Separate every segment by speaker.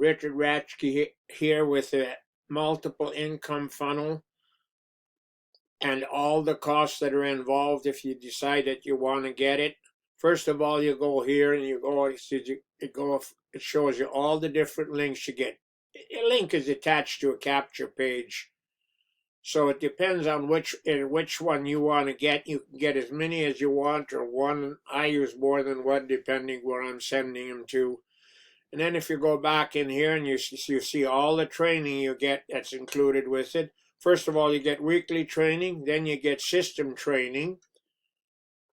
Speaker 1: Richard Ratchke here with a multiple income funnel and all the costs that are involved if you decide that you want to get it. First of all, you go here and it shows you all the different links you get. A link is attached to a capture page. So it depends on which one you want to get. You can get as many as you want, or one. I use more than one depending where I'm sending them to. And then if you go back in here and you see all the training you get that's included with it. First of all, you get weekly training, then you get system training,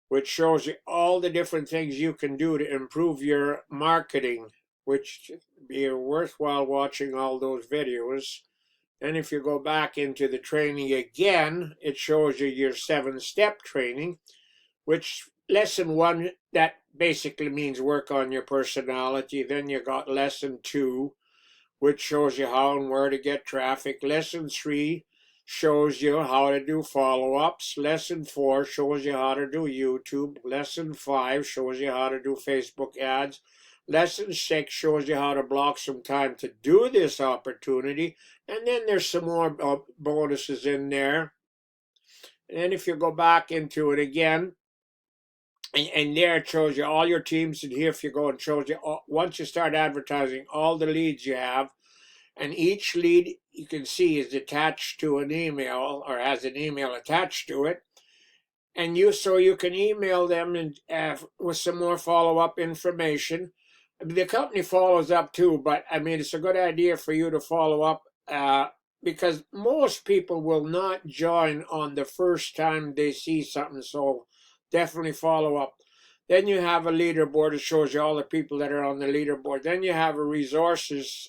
Speaker 1: which shows you all the different things you can do to improve your marketing, which be worthwhile watching all those videos. And if you go back into the training again, it shows you your 7-step training, which lesson 1, that basically means work on your personality. Then you got lesson 2, which shows you how and where to get traffic. Lesson 3 shows you how to do follow-ups. Lesson 4 shows you how to do YouTube. Lesson 5 shows you how to do Facebook ads. Lesson 6 shows you how to block some time to do this opportunity. And then there's some more bonuses in there. And then if you go back into it again, and there it shows you all your teams. And here if you go, and shows you once you start advertising all the leads you have. And each lead you can see is attached to an email, or has an email attached to it. And so you can email them and with some more follow-up information. I mean, the company follows up too, but I mean, it's a good idea for you to follow up because most people will not join on the first time they see something. So definitely follow up. Then you have a leaderboard that shows you all the people that are on the leaderboard. Then you have a resources,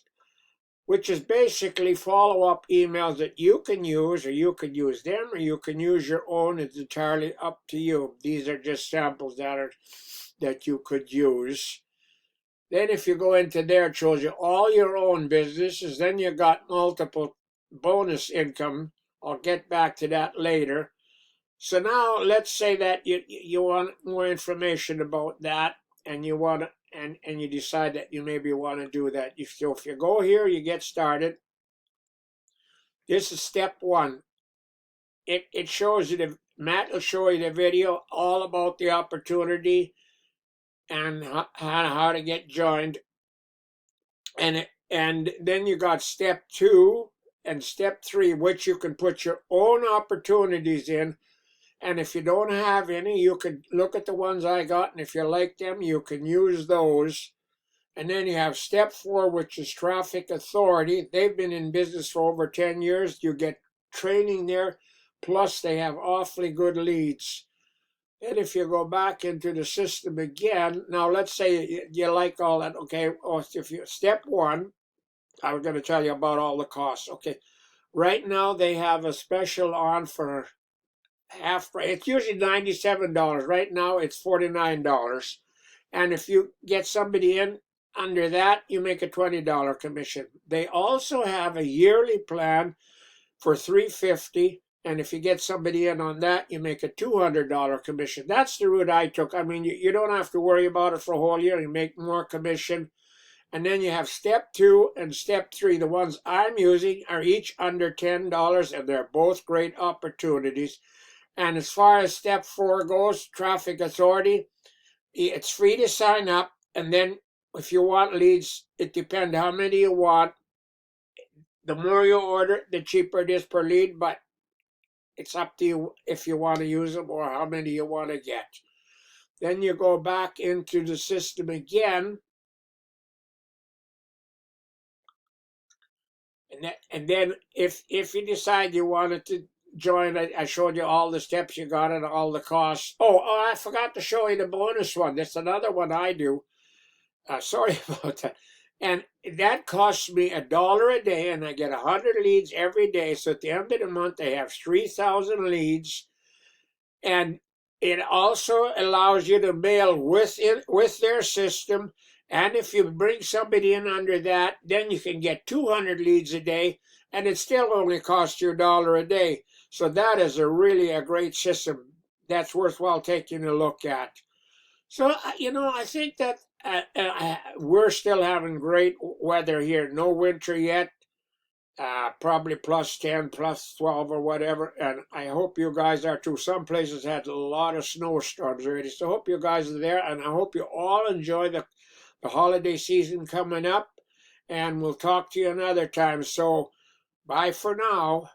Speaker 1: which is basically follow-up emails that you can use, or you can use them, or you can use your own. It's entirely up to you. These are just samples that you could use. Then if you go into there, it shows you all your own businesses. Then you got multiple bonus income. I'll get back to that later. So now let's say that you want more information about that, and you want to, and you decide that you maybe want to do that. So if you go here, you get started. This is step 1. It shows you Matt will show you the video all about the opportunity and how to get joined. And then you got step 2 and step 3, which you can put your own opportunities in. And if you don't have any, you can look at the ones I got, and if you like them, you can use those. And then you have step 4, which is traffic authority. They've been in business for over 10 years. You get training there, plus they have awfully good leads. And if you go back into the system again, now let's say you like all that, okay, step 1, I was going to tell you about all the costs. Okay, right now they have a special on for half price. It's usually $97. Right now it's $49. And if you get somebody in under that, you make a $20 commission. They also have a yearly plan for $350. And if you get somebody in on that, you make a $200 commission. That's the route I took. I mean, you don't have to worry about it for a whole year. You make more commission. And then you have step 2 and step 3. The ones I'm using are each under $10, and they're both great opportunities. And as far as step 4 goes, traffic authority, it's free to sign up. And then if you want leads, it depends how many you want. The more you order, the cheaper it is per lead, but it's up to you if you want to use them or how many you want to get. Then you go back into the system again. And then if you decide you wanted to join, I showed you all the steps you got and all the costs. Oh, I forgot to show you the bonus one. That's another one I do. Sorry about that. And that costs me $1 a day, and I get 100 leads every day. So at the end of the month, I have 3,000 leads. And it also allows you to mail with their system. And if you bring somebody in under that, then you can get 200 leads a day, and it still only costs you $1 a day. So that is really a great system that's worthwhile taking a look at. So, I think that we're still having great weather here. No winter yet. Probably plus 10, plus 12 or whatever. And I hope you guys are too. Some places had a lot of snowstorms already. So I hope you guys are there. And I hope you all enjoy the holiday season coming up. And we'll talk to you another time. So bye for now.